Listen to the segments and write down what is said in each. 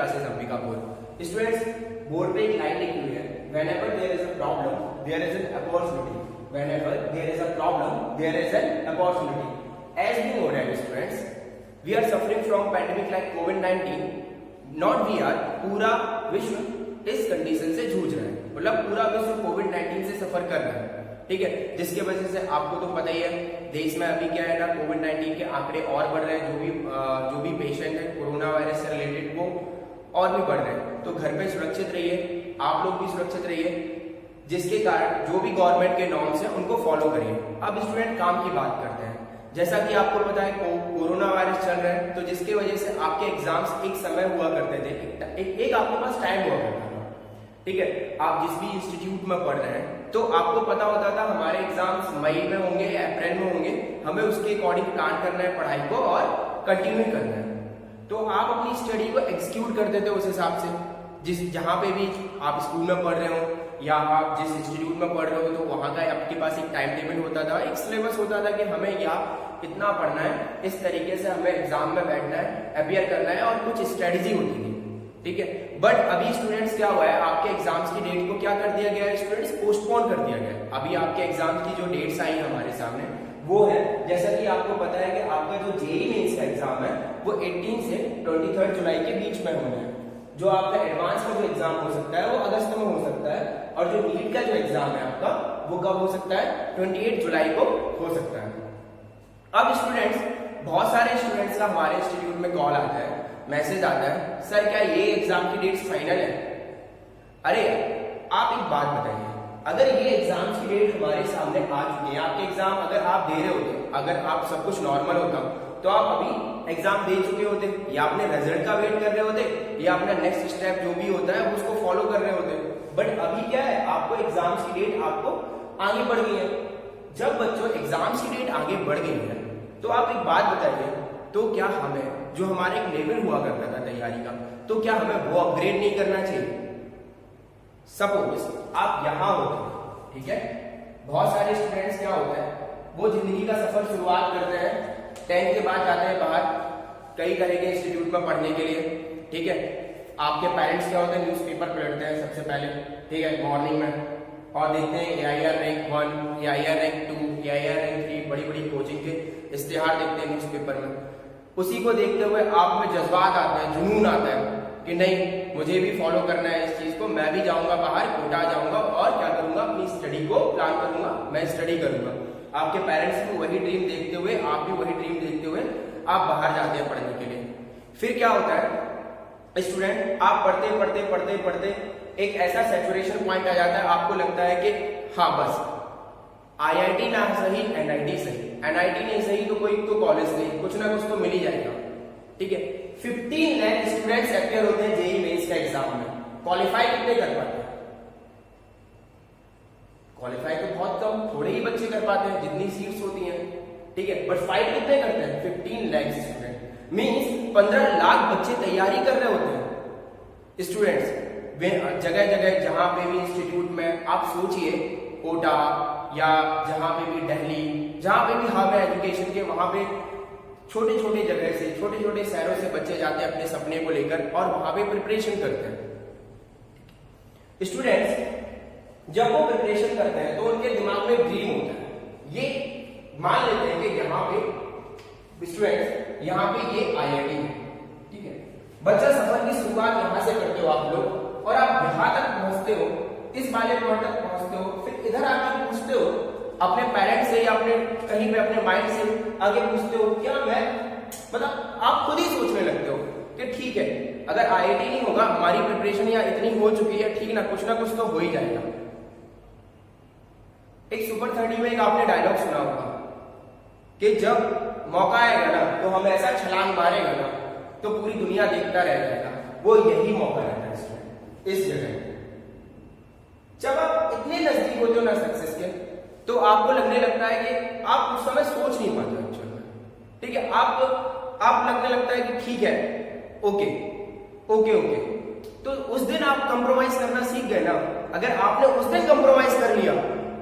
Classes Ambika board. Students, board पे एक line लिखी हुई है, whenever there is a problem there is an opportunity, whenever there is a problem there is an opportunity. As we know that students, we are suffering from pandemic like COVID-19, not we are, पूरा विश्व इस condition से जूझ रहा है, मतलब पूरा विश्व कोविड-19 से सफर कर रहा है, ठीक है। जिसके वजह से आपको तो पता ही है देश में अभी क्या है ना, कोविड-19 के आंकड़े और बढ़ रहे हैं, जो भी पेशेंट है कोरोना वायरस से रिलेटेड वो और भी बढ़ रहे हैं। तो घर पे सुरक्षित रहिए, आप लोग भी सुरक्षित रहिए, जिसके कारण जो भी गवर्नमेंट के नॉर्म्स हैं उनको फॉलो करिए। अब स्टूडेंट काम की बात करते हैं। जैसा कि आपको पता है कोरोना वायरस चल रहा है, तो जिसकी वजह से आपके एग्जाम्स एक समय हुआ करते थे, एक आपके पास टाइम हुआ करता था, ठीक है। आप जिस भी इंस्टीट्यूट में पढ़ रहे हैं तो आपको पता होता था हमारे एग्जाम्स मई में होंगे या अप्रैल में होंगे, हमें उसके अकॉर्डिंग प्लान करना है पढ़ाई को और कंटिन्यू करना है। तो आप अपनी स्टडी को एग्जीक्यूट करते थे उस हिसाब से, जहां पे भी आप स्कूल में पढ़ रहे हो या आप जिस इंस्टीट्यूट में पढ़ रहे हो तो वहां का आपके पास एक टाइम टेबल होता था, एक सिलेबस होता था कि हमें या इतना पढ़ना है, इस तरीके से हमें एग्जाम में बैठना है, अपियर करना है और कुछ स्ट्रेटेजी होती थी, ठीक है। बट अभी स्टूडेंट्स क्या हुआ है, आपके एग्जाम्स की डेट को क्या कर दिया गया है स्टूडेंट्स, पोस्टपोन कर दिया गया है। अभी आपके एग्जाम्स की जो डेट्स आई हमारे सामने वो है, जैसा कि आपको पता है कि आपका जो जेईई मेंस का एग्जाम है वो 18 से 23 जुलाई के बीच में होना है। जो आपका एडवांस का जो एग्जाम हो सकता है वो अगस्त में हो सकता है, और जो नीट का जो एग्जाम है आपका वो कब हो सकता है, 28 जुलाई को हो सकता है। अब स्टूडेंट्स, बहुत सारे स्टूडेंट्स का हमारे इंस्टीट्यूट में कॉल आता है, मैसेज आता है, सर क्या ये एग्जाम की डेट्स फाइनल है? अरे आप एक बात बताइए, अगर ये एग्जाम्स की डेट हमारे सामने आ चुकी है, आपके एग्जाम अगर आप दे रहे होते, अगर आप सब कुछ नॉर्मल होता तो आप अभी एग्जाम दे चुके होते, या अपने रिजल्ट का वेट कर रहे होते, या अपना नेक्स्ट स्टेप जो भी होता है उसको फॉलो कर रहे होते। बट अभी क्या है, आपको एग्जाम्स की डेट आपको आगे बढ़ गई है। जब बच्चों एग्जाम्स की डेट आगे बढ़ गई है तो आप एक बात बताइए, तो क्या हमें जो हमारा एक लेवल हुआ करता था तैयारी का, तो क्या हमें वो अपग्रेड नहीं करना चाहिए? सपोज आप यहां होते, ठीक है, बहुत सारे स्टूडेंट्स क्या होता है वो जिंदगी का सफर शुरुआत करते हैं, 10th के बाद जाते हैं बाहर कई तरह के इंस्टीट्यूट में पढ़ने के लिए, ठीक है। आपके पेरेंट्स क्या होते हैं, न्यूज़पेपर पढ़ते हैं सबसे पहले, ठीक है, मॉर्निंग में, और देखते हैं AIR rank 1, AIR rank 2, AIR rank 3, बड़ी बड़ी कोचिंग के इश्तिहार देखते हैं न्यूज़पेपर में। उसी को देखते हुए आप में जज्बात आता है, जुनून आता है कि नहीं मुझे भी फॉलो करना है इस चीज को, मैं भी जाऊंगा बाहर, कोटा जाऊंगा और क्या करूंगा, अपनी स्टडी को प्लान करूंगा, मैं स्टडी करूंगा। आपके पेरेंट्स को वही ड्रीम देखते हुए, आप भी वही ड्रीम देखते हुए आप बाहर जाते हैं पढ़ने के लिए। फिर क्या होता है स्टूडेंट, आप पढ़ते पढ़ते पढ़ते पढ़ते एक ऐसा सैचुरेशन पॉइंट आ जाता है, आपको लगता है कि हाँ बस IIT ना सही NIT सही, NIT नहीं सही तो कोई तो कॉलेज नहीं, कुछ ना कुछ तो मिल ही जाएगा, ठीक है। 15 लाख स्टूडेंट्स अपियर होते हैं जेईई मेंस का एग्जाम में, क्वालिफाई कितने कर पाते हैं? क्वालिफाई तो बहुत कम, थोड़े ही बच्चे कर पाते हैं जितनी सीट्स होती हैं, ठीक है। बट फाइट कितने करते हैं? 15 लाख स्टूडेंट, मींस 15 लाख बच्चे तैयारी कर रहे होते हैं स्टूडेंट्स। जगह जगह जहां पे भी इंस्टीट्यूट में आप सोचिए, कोटा या जहां पे भी दिल्ली, जहां पे भी हब है एजुकेशन के, वहां पे छोटे छोटे जगह से, छोटे छोटे शहरों से बच्चे जाते हैं अपने सपने को लेकर और वहां पे प्रिपरेशन करते हैं। स्टूडेंट्स जब वो प्रिपरेशन करते हैं तो उनके दिमाग में ड्रीम होता है, ये मान लेते हैं कि यहाँ पे स्टूडेंट्स, यहाँ पे ये IIT है, ठीक है। बच्चा सफर की शुरुआत यहाँ से करते हो आप लोग, और आप यहाँ तक पहुंचते हो, इस वाले पॉइंट तक पहुंचते हो, फिर इधर आके पूछते हो अपने पेरेंट्स से या अपने कहीं पे अपने माइंड से आगे पूछते हो, क्या मैं, मतलब आप खुद ही सोचने लगते हो कि ठीक है अगर IIT नहीं होगा, हमारी प्रिपरेशन या इतनी हो चुकी है, ठीक ना कुछ तो हो ही जाएगा। एक सुपर 30 में एक आपने डायलॉग सुना होगा कि जब मौका आएगा ना तो हम ऐसा छलांग मारेगा ना तो पूरी दुनिया देखता रह जाएगा। वो यही मौका रहता है इसमें, इस जगह जब आप इतने नजदीक होते हो ना सक्सेस के, तो आपको लगने लगता है कि आप उस समय सोच नहीं पाते एक्चुअल में, ठीक है। आप लगने लगता है कि ठीक है, ओके ओके ओके, तो उस दिन आप कंप्रोमाइज करना सीख गए ना। अगर आपने उस दिन कंप्रोमाइज कर लिया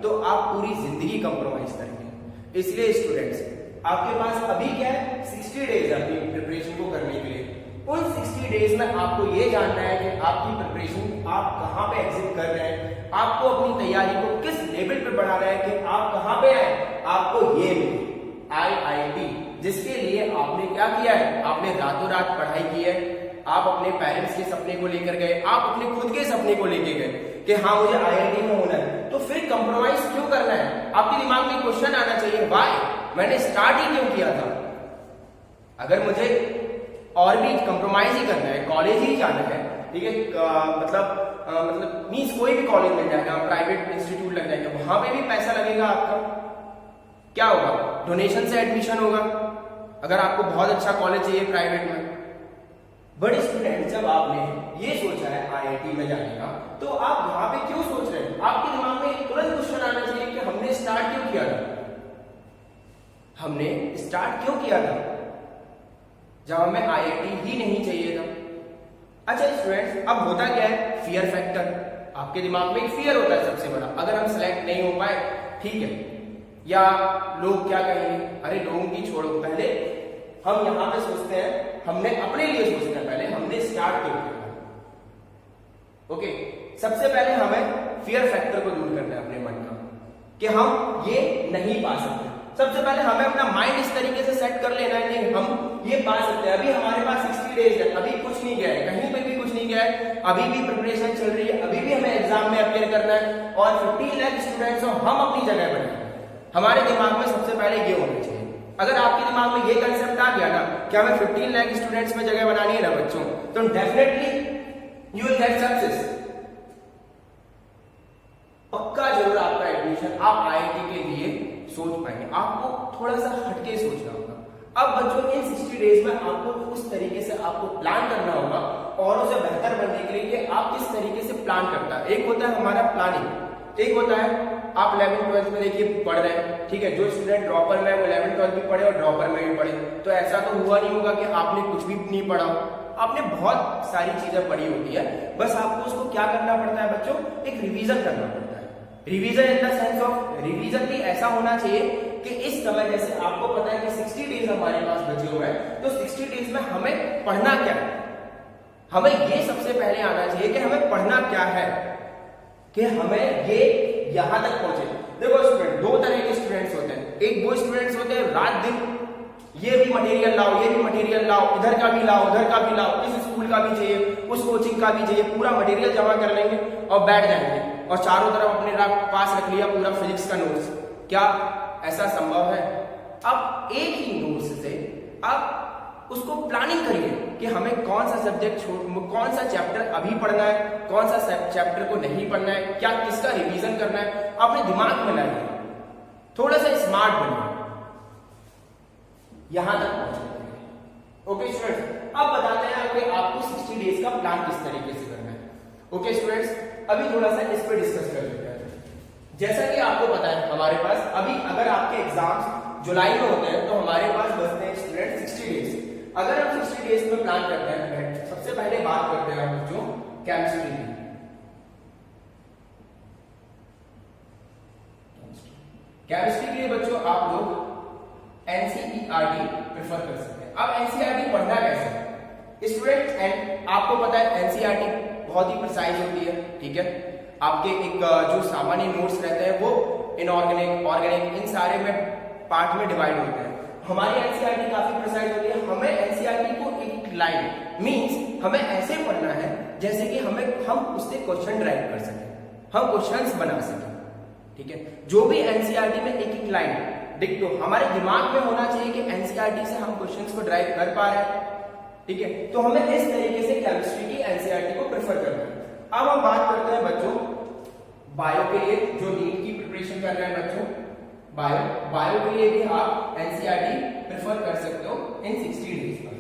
तो आप पूरी जिंदगी कंप्रोमाइज करेंगे। इसलिए स्टूडेंट्स आपके पास अभी क्या है, 60 डेज अपनी प्रिपरेशन को करने के लिए। उन 60 डेज में आपको ये जानना है कि आपकी प्रिपरेशन आप कहाँ पे एग्जिट कर रहे हैं, आपको अपनी तैयारी को किस लेवल पे बढ़ाना है कि आप कहाँ पे आए, आपको ये IIT, जिसके लिए आपने क्या किया है, आपने रातों रात पढ़ाई की है, आप अपने पेरेंट्स के सपने को लेकर गए, आप अपने खुद के सपने को लेकर गए कि हाँ मुझे IIT में होना है, तो फिर कंप्रोमाइज क्यों करना है? आपके दिमाग में क्वेश्चन आना चाहिए, व्हाई, मैंने स्टार्ट ही क्यों किया था? अगर मुझे और भी कंप्रोमाइज ही करना है, कॉलेज ही जाना है, ठीक है, मतलब मीन्स कोई भी कॉलेज मिल जाएगा, प्राइवेट इंस्टीट्यूट लग जाएगा, वहां पे भी पैसा लगेगा आपका, क्या होगा, डोनेशन से एडमिशन होगा अगर आपको बहुत अच्छा कॉलेज चाहिए प्राइवेट में। बट स्टूडेंट, जब आपने ये सोचा है IIT में जाने का, तो आप वहां पे क्यों सोच रहे हैं? आपके दिमाग में तुरंत क्वेश्चन आना चाहिए कि हमने स्टार्ट क्यों किया था, हमने स्टार्ट क्यों किया था जब हमें IIT ही नहीं चाहिए था। अच्छा स्टूडेंट्स, अब होता क्या है, फियर फैक्टर, आपके दिमाग में एक फियर होता है सबसे बड़ा, अगर हम सिलेक्ट नहीं हो पाए, ठीक है, या लोग क्या कहेंगे, अरे लोगों की छोड़ो, पहले हम यहां पे सोचते हैं, हमने अपने लिए सोचना है, पहले हमने स्टार्ट क्यों किया। ओके, सबसे पहले हमें फियर फैक्टर को दूर करना है अपने मन का कि हम ये नहीं पा सकते। सबसे पहले हमें अपना माइंड इस तरीके से सेट कर लेना है कि हम ये पा सकते हैं। अभी हमारे पास 60 डेज है, अभी कुछ नहीं गया है, कहीं पे भी कुछ नहीं गया है, अभी भी प्रिपरेशन चल रही है, अभी भी हमें एग्जाम में अपियर करना है और 15 लाख स्टूडेंट्स हो, हम अपनी जगह पर हैं। हमारे दिमाग में सबसे पहले ये होना चाहिए। अगर आपके दिमाग में ये कंसेप्ट आ गया ना कि हमें 15 लाख स्टूडेंट्स में जगह बनानी है ना बच्चों, तो definitely you will get success, पक्का जरूर आपका एडमिशन आप IIT के लिए सोच पाएंगे। आपको थोड़ा सा हटके सोचना होगा। अब बच्चों इन 60 डेज में आपको उस तरीके से आपको प्लान करना होगा और उसे बेहतर बनने के लिए कि आप किस तरीके से प्लान करता है। एक होता है हमारा प्लानिंग, एक होता है आप 11th-12th में देखिए पढ़ रहे हैं, ठीक है, जो स्टूडेंट ड्रॉपर में वो 11th-12th भी पढ़े और ड्रॉपर में भी पढ़े, तो ऐसा तो हुआ नहीं होगा कि आपने कुछ भी नहीं पढ़ा, आपने बहुत सारी चीजें पढ़ी होती है, बस आपको उसको क्या करना पड़ता है बच्चों, एक रिवीजन करना पड़ता है। Revision in the sense of, revision भी ऐसा होना चाहिए कि इस समय जैसे आपको पता है कि 60 डेज हमारे पास बचे हुए हैं, तो 60 डेज में हमें पढ़ना क्या है, हमें ये सबसे पहले आना चाहिए कि हमें पढ़ना क्या है, कि हमें ये यहां तक पहुंचे। देखो स्टूडेंट, दो तरह के स्टूडेंट्स होते हैं, एक वो स्टूडेंट्स होते हैं रात दिन ये भी मटेरियल लाओ, ये भी मटेरियल लाओ, इधर का भी लाओ, उधर का भी लाओ, इस स्कूल का भी चाहिए, उस कोचिंग का भी चाहिए, पूरा मटेरियल जमा कर लेंगे और बैठ जाएंगे और चारों तरफ अपने पास रख लिया पूरा फिजिक्स का नोट्स। क्या ऐसा संभव है? अब एक ही नोट्स से आप उसको प्लानिंग करिए कि हमें कौन सा सब्जेक्ट कौन सा चैप्टर अभी पढ़ना है, कौन सा चैप्टर को नहीं पढ़ना है, क्या किसका रिवीजन करना है, अपने दिमाग में लाइए, थोड़ा सा स्मार्ट बनिए, यहां तक पहुंचे। ओके स्टूडेंट्स, अब बताते हैं कि आपको 60 डेज का प्लान किस तरीके से करना है। ओके स्टूडेंट्स, अभी थोड़ा सा इस पर डिस्कस कर लेते हैं। जैसा कि आपको पता है हमारे पास अभी अगर आपके एग्जाम्स जुलाई में होते हैं तो हमारे पास बचते हैं स्टूडेंट 60 डेज। अगर हम 60 डेज में प्लान करते हैं, सबसे पहले बात करते हैं हम बच्चों केमिस्ट्री की। केमिस्ट्री के लिए बच्चों आप लोग NCERT प्रेफर कर सकते हैं। अब NCERT पढ़ना कैसे है स्टूडेंट, एंड आपको पता है NCERT बहुत ही प्रिसाइज होती है, ठीक है, आपके एक जो सामान्य नोट्स रहते हैं वो इनऑर्गेनिक, ऑर्गेनिक, इन सारे में पार्ट में डिवाइड होते हैं। हमारी NCERT काफी प्रिसाइज होती है। हमें NCERT को एक लाइन मींस हमें ऐसे पढ़ना है जैसे कि हम उससे क्वेश्चन ड्राइव कर सकें, हम क्वेश्चंस बना सकें, ठीक है। जो भी NCERT में एक एक लाइन डिक्टो हमारे दिमाग में होना चाहिए कि NCERT से हम क्वेश्चंस को ड्राइव कर पा रहे हैं, ठीक है। तो हमें इस तरीके से केमिस्ट्री की NCERT को प्रेफर करना है। अब हम बात करते हैं बच्चों बायो के लिए, जो नीट की प्रिपरेशन कर रहे हैं बच्चों, बायो के लिए भी आप NCERT प्रेफर कर सकते हो इन 60 डेज पर,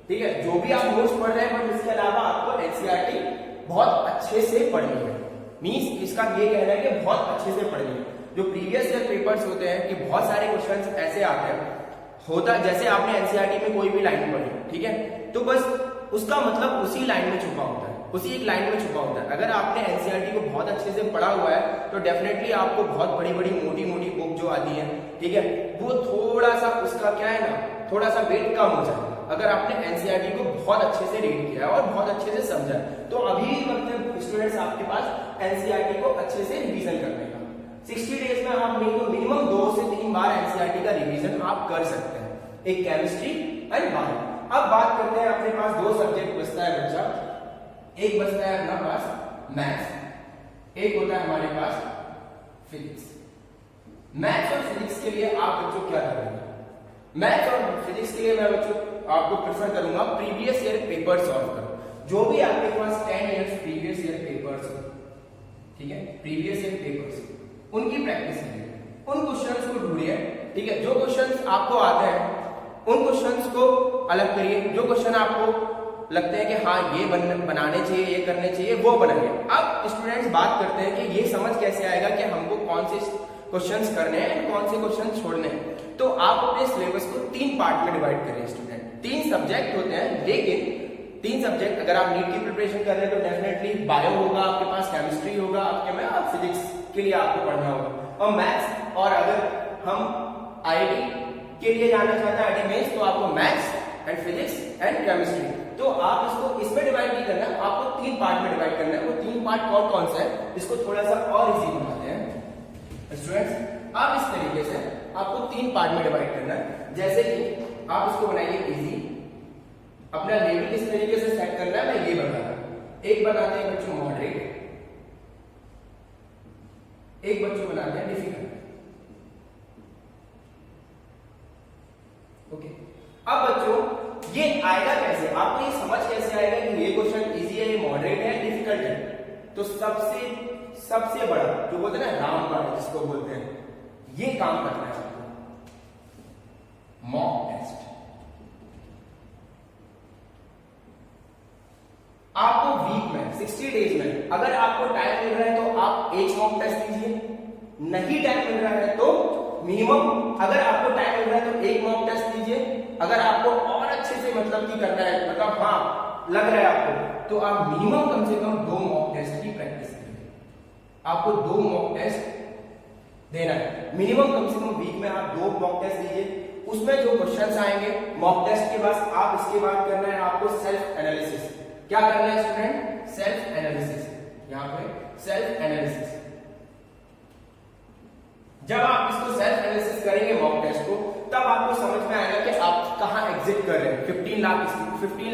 ठीक है। जो भी आप नोट्स पढ़ रहे हैं बट इसके अलावा आपको NCERT बहुत अच्छे से पढ़नी है, मींस इसका ये कहना है कि बहुत अच्छे से पढ़नी है। जो प्रीवियस ईयर पेपर्स होते हैं कि बहुत सारे क्वेश्चंस ऐसे आते हैं, होता जैसे आपने NCERT में कोई भी लाइन पढ़ी, ठीक है, तो बस उसका मतलब उसी लाइन में छुपा होता है, उसी एक लाइन में छुपा होता है। अगर आपने NCERT को बहुत अच्छे से पढ़ा हुआ है तो डेफिनेटली आपको बहुत बड़ी बड़ी मोटी मोटी बुक जो आती है, ठीक है, वो थोड़ा सा उसका क्या है ना, थोड़ा सा वेट कम हो जाएगा। अगर आपने एनसीईआरटी को बहुत अच्छे से रीड किया है और बहुत अच्छे से समझा है, तो अभी मतलब स्टूडेंट्स आपके पास एनसीईआरटी को अच्छे से रिवीजन करने का 60 डेज में आप मिनिमम 2 से 3 बार एनसीईआरटी का रिवीजन आप कर सकते हैं, एक केमिस्ट्री एंड बायो। अब बात करते हैं, अपने पास 2 सब्जेक्ट बचता है बच्चा, एक बचता है अपना पास मैथ्स, एक होता है हमारे पास फिजिक्स। मैथ्स और फिजिक्स के लिए आप बच्चों क्या करेंगे? मैथ्स और फिजिक्स के लिए मैं बच्चों आपको प्रेफर करूंगा प्रीवियस ईयर पेपर सॉल्व करो। जो भी आपके पास 10 इयर्स प्रीवियस ईयर पेपर्स हो, ठीक है, प्रीवियस ईयर पेपर्स, उनकी प्रैक्टिस करिए, उन क्वेश्चंस को ढूंढिए, ठीक है। जो क्वेश्चंस आपको आते हैं उन क्वेश्चंस को अलग करिए, जो क्वेश्चन आपको लगते हैं कि हाँ ये बनाने चाहिए, ये करने चाहिए, वो बनाइए। अब स्टूडेंट्स बात करते हैं कि ये समझ कैसे आएगा कि हमको कौन से क्वेश्चंस करने हैं, कौन से क्वेश्चन छोड़ने हैं। तो आप अपने सिलेबस को 3 पार्ट में डिवाइड करिए स्टूडेंट। 3 सब्जेक्ट होते हैं, लेकिन 3 सब्जेक्ट, अगर आप नीट की प्रिपरेशन कर रहे हैं तो डेफिनेटली बायो होगा आपके पास, केमिस्ट्री होगा आपके में, और फिजिक्स के लिए आपको पढ़ना होगा, और मैथ्स। और अगर हम आईआईटी के लिए जाना चाहते हैं, आईआईटी मेंस, तो आपको maths and physics and chemistry. तो आप इसको इसमें डिवाइड नहीं करना, आपको 3 पार्ट में डिवाइड करना है। वो 3 पार्ट कौन कौन सा है, इसको थोड़ा सा और इजी बनाते हैं स्टूडेंट्स। आप इस तरीके से आपको 3 पार्ट में डिवाइड करना है। जैसे कि आप इसको बनाइए इजी, अपना लेवल किस तरीके से सेट करना है मैं ये बता रहा हूं। एक बनाते हैं बच्चों मॉडरेट, एक बच्चों बनाते हैं डिफिकल्ट। ओके, अब बच्चों ये आएगा कैसे, आपको ये समझ कैसे आएगा कि ये क्वेश्चन इजी है, ये मॉडरेट है, डिफिकल्ट है? तो सबसे बड़ा जो बोलते हैं ना रामबाण, जिसको बोलते हैं, ये काम करना है आपको, मॉक टेस्ट। आपको वीक में 60 डेज में अगर आपको टाइम मिल रहा है तो आप एक मॉक टेस्ट लीजिए, नहीं टाइम मिल रहा है तो मिनिमम, अगर आपको टाइम मिल रहा है तो एक मॉक टेस्ट लीजिए, अगर आपको और अच्छे से मतलब की करना है, मतलब हाँ लग रहा है आपको, तो आप मिनिमम कम से कम 2 मॉक टेस्ट की प्रैक्टिस करिए। आपको 2 मॉक टेस्ट देना है मिनिमम, कम से कम वीक में आप 2 मॉक टेस्ट दीजिए। उसमें जो क्वेश्चंस आएंगे मॉक टेस्ट के बाद, आप इसके बाद करना है आपको सेल्फ एनालिसिस। क्या करना है स्टूडेंट? Self analysis. यहां पे सेल्फ एनालिसिस, जब आप इसको सेल्फ एनालिसिस करेंगे मॉक टेस्ट को, तब आपको समझ में आएगा कि आप कहां एग्जिट कर रहे हैं। 15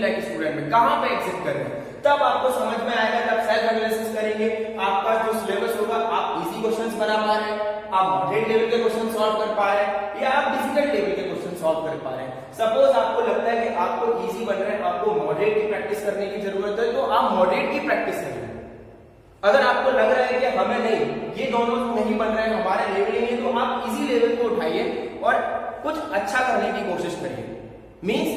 लाख स्टूडेंट में कहां पे एग्जिट कर रहे हैं, तब आपको समझ में आएगा। जब सेल्फ एनालिसिस करेंगे, आपका जो सिलेबस होगा, आप इजी क्वेश्चंस बना पा रहे हैं, आप मॉडरेट लेवल के क्वेश्चन सॉल्व कर पा रहे हैं, या आप डिफिकल्ट लेवल के क्वेश्चन सॉल्व कर पा रहे हैं। सपोज आपको लगता है कि आपको इजी बन रहा है, आपको मॉडरेट की प्रैक्टिस करने की जरूरत है, तो आप मॉडरेट की प्रैक्टिस करिए। अगर आपको लग रहा है कि हमें नहीं, ये दोनों नहीं बन रहे हैं, हमारे लेवल नहीं है, तो आप इजी लेवल को उठाइए और कुछ अच्छा करने की कोशिश करिए। मींस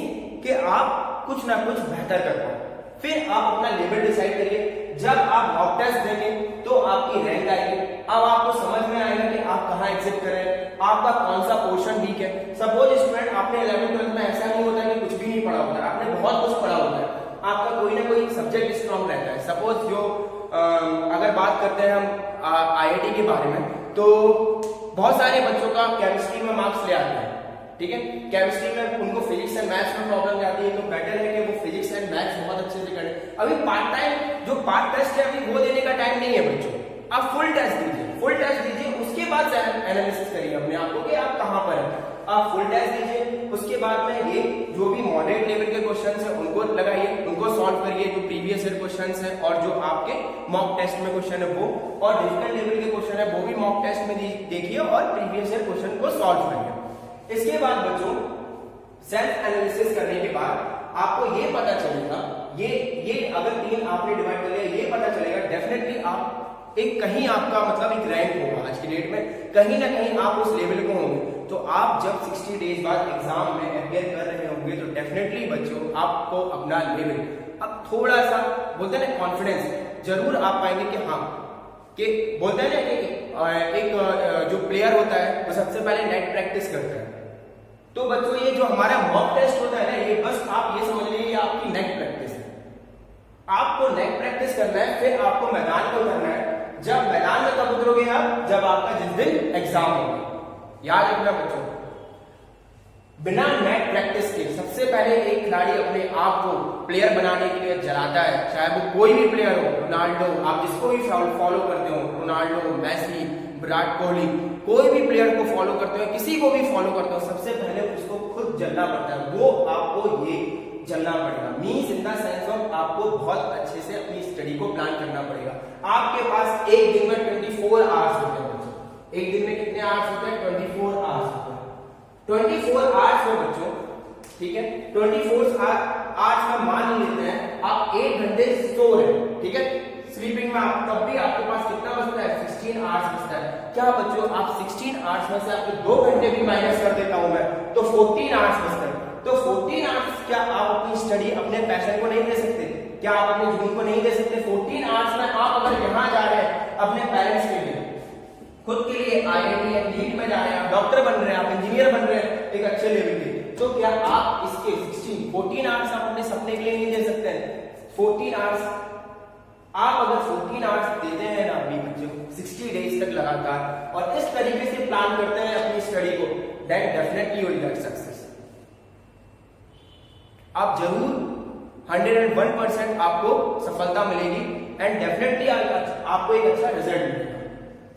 कि आप कुछ ना कुछ बेहतर कर पाओ, फिर आप अपना लेवल डिसाइड करिए। जब आप मॉक टेस्ट देंगे तो आपकी रैंक आएगी। अब आपको समझ में आएगा कि आप कहां एग्जिट कर रहे हैं, आपका कौन सा पोर्शन वीक है। सपोज स्टूडेंट आपने 11th-12th में ऐसा नहीं होता कि कुछ भी नहीं पढ़ा होता है, आपने बहुत कुछ पढ़ा होता है, आपका कोई ना कोई सब्जेक्ट स्ट्रॉन्ग रहता है। सपोज जो अगर बात करते हैं हम आईआईटी के बारे में, तो बहुत सारे बच्चों का केमिस्ट्री में मार्क्स ले आते हैं, ठीक है। केमिस्ट्री में उनको फिजिक्स एंड मैथ्स में प्रॉब्लम आती है, तो बेटर है कि वो फिजिक्स एंड मैथ्स बहुत अच्छे से करें। अभी पार्ट टाइम जो पार्ट टेस्ट है, अभी वो देने का टाइम नहीं है बच्चों, आप फुल टेस्ट दीजिए, फुल टेस्ट दीजिए, उसके बाद एनालिसिस करिए अपने आप को कि आप कहां पर हैं। आप फुल टेस्ट दीजिए, उसके बाद में ये जो भी मॉडरेट लेवल के क्वेश्चंस हैं उनको लगाइए, उनको सॉल्व करिए, जो प्रीवियस ईयर क्वेश्चंस हैं और जो आपके मॉक टेस्ट में क्वेश्चन है वो, और डिफिकल्ट लेवल के क्वेश्चन है वो भी मॉक टेस्ट में देखिए और प्रीवियस ईयर क्वेश्चन को सॉल्व करिए। इसके बाद बच्चों सेल्फ एनालिसिस करने के बाद आपको ये पता चलेगा, ये अगर 3 आपने डिवाइड कर लिया, ये पता चलेगा डेफिनेटली आप एक कहीं आपका मतलब एक रैंक होगा आज की डेट में, कहीं ना कहीं आप उस लेवल को होंगे। तो आप जब 60 डेज बाद एग्जाम में अपियर कर रहे होंगे तो डेफिनेटली बच्चों आपको अपना लेवल अब थोड़ा सा बोलते हैं ना कॉन्फिडेंस जरूर आप पाएंगे कि हाँ, कि बोलते हैं ना कि एक जो प्लेयर होता है वो सबसे पहले नेट प्रैक्टिस करता है। तो बच्चों ये जो हमारा मॉक टेस्ट होता है ना, ये बस आप ये समझ लीजिए आपकी नेट प्रैक्टिस है। आपको नेट प्रैक्टिस करना है, फिर आपको मैदान में उतरना है। जब मैदान में कब उतरोगे आप? जब आपका जिस दिन एग्जाम होगा। याद रखना बच्चों, बिना नेट प्रैक्टिस के सबसे पहले एक खिलाड़ी अपने आप को प्लेयर बनाने के लिए जलाता है, चाहे वो कोई भी प्लेयर हो, रोनाल्डो, आप जिसको भी फॉलो करते हो, रोनाल्डो, मेसी, विराट कोहली, कोई भी प्लेयर को फॉलो करते हो, किसी को भी फॉलो करते हो, सबसे पहले उसको खुद जलना पड़ता है। वो आपको ये जलना पड़ेगा, means in the sense of आपको बहुत अच्छे से अपनी स्टडी को प्लान करना पड़ेगा। आपके पास एक दिन में 24 आवर्स होते हैं बच्चों, एक दिन में कितने आवर्स होते हैं? 24 आवर्स होते हैं। 24 आवर्स में बच्चों, ठीक है, 24 आवर्स का मान लेते हैं आप 1 घंटे सो रहे, ठीक है, स्लीपिंग में आप, तब भी आपके पास कितना बचता है? 16 आवर्स बचता है। क्या बच्चों, आप 16 आवर्स में से आपके 2 घंटे भी माइनस कर देता हूं मैं, तो 14 आवर्स बचता है। तो 14 आवर्स क्या आप अपनी स्टडी, अपने पैशन को नहीं दे सकते? क्या आप अपने जुनून को नहीं दे सकते? 14 आवर्स में आप अगर यहाँ जा रहे हैं अपने पेरेंट्स के लिए, खुद के लिए IIT या नीट में जा रहे हैं, आप डॉक्टर बन रहे हैं, आप इंजीनियर बन रहे हैं एक अच्छे लेवल के, तो क्या आप इसके 14 आवर्स आप अपने सपने के लिए नहीं दे सकते हैं? 14 आवर्स आप अगर 14 आवर्स देते हैं ना अभी बच्चों 60 डेज तक लगातार, और इस तरीके से प्लान करते हैं अपनी स्टडी को, then definitely you will get success. आप जरूर 101% आपको सफलता मिलेगी एंड डेफिनेटली आपको एक अच्छा रिजल्ट मिलेगा।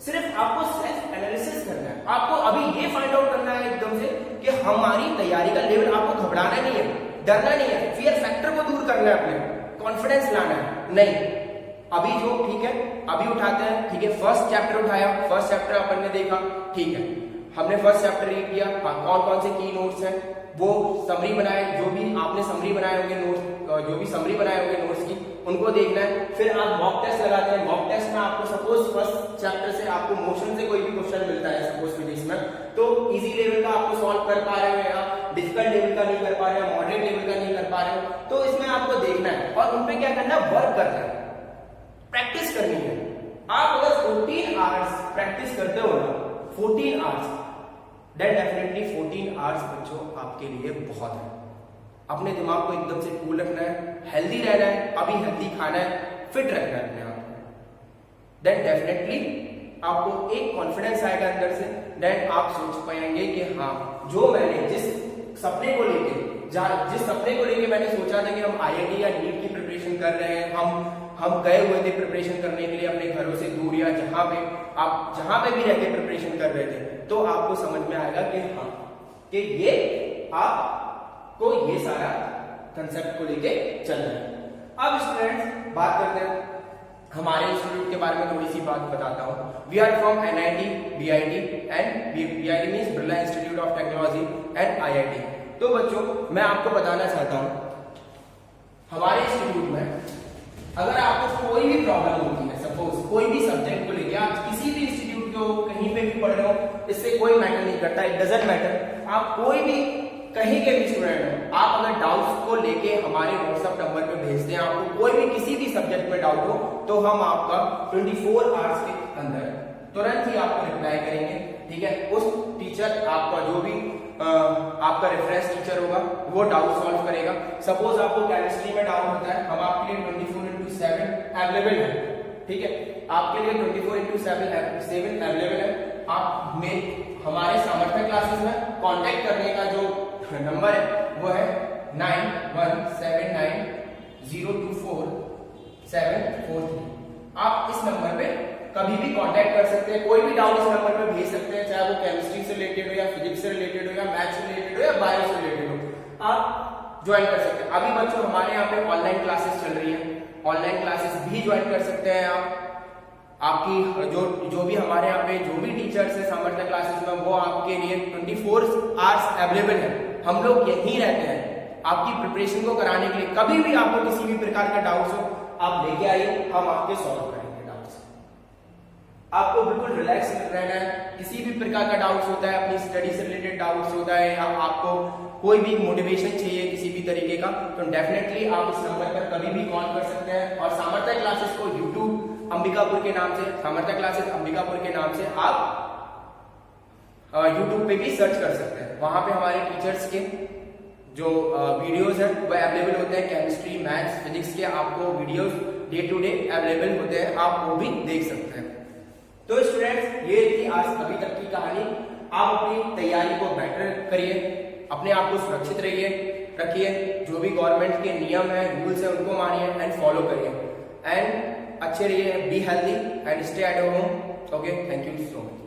सिर्फ आपको सेल्फ एनालिसिस करना है, आपको अभी ये फाइंड आउट करना है एकदम से कि हमारी तैयारी का लेवल, आपको घबराना नहीं है, डरना नहीं है, फियर फैक्टर को दूर करना है, अपने कॉन्फिडेंस लाना है। नहीं, अभी जो ठीक है अभी उठाते हैं, ठीक है, फर्स्ट चैप्टर उठाया, फर्स्ट चैप्टर अपन ने देखा, ठीक है, हमने फर्स्ट चैप्टर रीड किया, कौन कौन से की नोट्स हैं वो समरी बनाए, जो भी आपने समरी बनाए होंगे नोट्स, जो भी समरी बनाए होंगे नोट्स की, उनको देखना है। फिर आप मॉक टेस्ट लगाते हैं, मॉक टेस्ट में आपको सपोज फर्स्ट चैप्टर से आपको मोशन से कोई भी क्वेश्चन मिलता है सपोज फिजिक्स में, तो इजी लेवल का आपको सॉल्व कर पा रहे हो या डिफिकल्ट लेवल का नहीं कर पा रहे हो, मॉडरेट लेवल का नहीं कर पा रहे हो, तो इसमें आपको देखना है और उन पे क्या करना है, वर्क करना है, प्रैक्टिस करनी है। आप अगर 14 आवर्स प्रैक्टिस करते हो ना, 14 आवर्स, देन डेफिनेटली 14 आवर्स बच्चों आपके लिए बहुत है। अपने दिमाग को एकदम से कूल रखना है, हेल्दी रहना है, अभी हेल्दी खाना है, फिट रखना है अपने आप को, देन डेफिनेटली आपको एक कॉन्फिडेंस आएगा अंदर से, देन आप सोच पाएंगे कि हाँ, जो मैंने जिस सपने को लेके मैंने सोचा था कि हम IIT या नीट की प्रिपरेशन कर रहे हैं, हम गए हुए थे प्रिपरेशन करने के लिए अपने घरों से दूर, या जहां पे भी रहकर प्रिपरेशन कर रहे थे, तो आपको समझ में आएगा कि हाँ, कि ये आपको ये सारा कंसेप्ट को लेके चलना है। अब स्टूडेंट्स बात करते हैं हमारे इंस्टीट्यूट के बारे में, थोड़ी सी बात बताता हूँ। We are from NIT, BIT and BIT means Birla Institute of Technology and IIT। तो बच्चों मैं आपको बताना चाहता हूँ, हमारे इंस्टीट्यूट में अगर आपको कोई भी प्रॉब्लम होती है, सपोज कोई भी सब्जेक्ट को लेके, आप किसी भी इंस्टीट्यूट को कहीं पे भी पढ़ रहे हो, इससे कोई मैटर नहीं करता, इट डजंट मैटर, आप कोई भी कहीं के भी स्टूडेंट हो, आप अगर डाउट्स को लेके हमारे व्हाट्सएप नंबर पे भेजते हैं, आपको कोई भी किसी भी सब्जेक्ट में डाउट हो, तो हम आपका 24 आवर्स के अंदर तुरंत ही आपको रिप्लाई करेंगे, ठीक है। उस टीचर आपका जो भी आपका रेफरेंस टीचर होगा वो डाउट सॉल्व करेगा। सपोज आपको केमिस्ट्री में डाउट होता है, हम आपके लिए 24/7 अवेलेबल है, ठीक है, आपके लिए 24/7 अवेलेबल है। आप हमारे सामर्थ्य क्लासेस में कांटेक्ट करने का जो नंबर है वो है 9179024743। आप इस नंबर पे कभी भी कांटेक्ट कर सकते हैं, कोई भी डाउट इस नंबर पे भेज सकते हैं, चाहे वो केमिस्ट्री से रिलेटेड हो या फिजिक्स से रिलेटेड हो या मैथ्स से रिलेटेड हो या बायो से रिलेटेड हो, आप ज्वाइन कर सकते हैं। अभी बच्चों हमारे यहाँ पे ऑनलाइन क्लासेस चल रही है, ऑनलाइन क्लासेस भी ज्वाइन कर सकते हैं आप। आपकी जो भी हमारे यहाँ पे जो भी टीचर्स है सामर्थ्य क्लासेस में, वो आपके लिए 24 आवर्स अवेलेबल है। हम लोग यहीं रहते हैं आपकी प्रिपरेशन को कराने के लिए। कभी भी आपको किसी भी प्रकार का डाउट्स हो, आप लेके आइए, हम आपके सॉल्व करेंगे डाउट्स। आपको बिल्कुल रिलैक्स रहना है। किसी भी प्रकार का डाउट्स होता है, अपनी स्टडी से रिलेटेड डाउट्स होता है, या आपको कोई भी मोटिवेशन चाहिए किसी भी तरीके का, तो डेफिनेटली आप इस नंबर पर कभी भी कॉल कर सकते हैं। और सामर्थ्य क्लासेस को यूट्यूब अंबिकापुर के नाम से, सामर्थ्य क्लासेस अंबिकापुर के नाम से आप यूट्यूब पे भी सर्च कर सकते हैं। वहां पे हमारे टीचर्स के जो वीडियोस हैं वो अवेलेबल होते हैं, केमिस्ट्री, मैथ्स, फिजिक्स के आपको videos day to day available होते हैं, आप वो भी देख सकते हैं। तो स्टूडेंट्स ये थी आज अभी तक की कहानी। आप अपनी तैयारी को बेटर करिए, अपने अपने आप को सुरक्षित रखिए, जो भी गवर्नमेंट के नियम है, रूल्स है, उनको मानिए एंड फॉलो करिए एंड अच्छे रहिए, be healthy and stay at your home. Okay, thank you so much.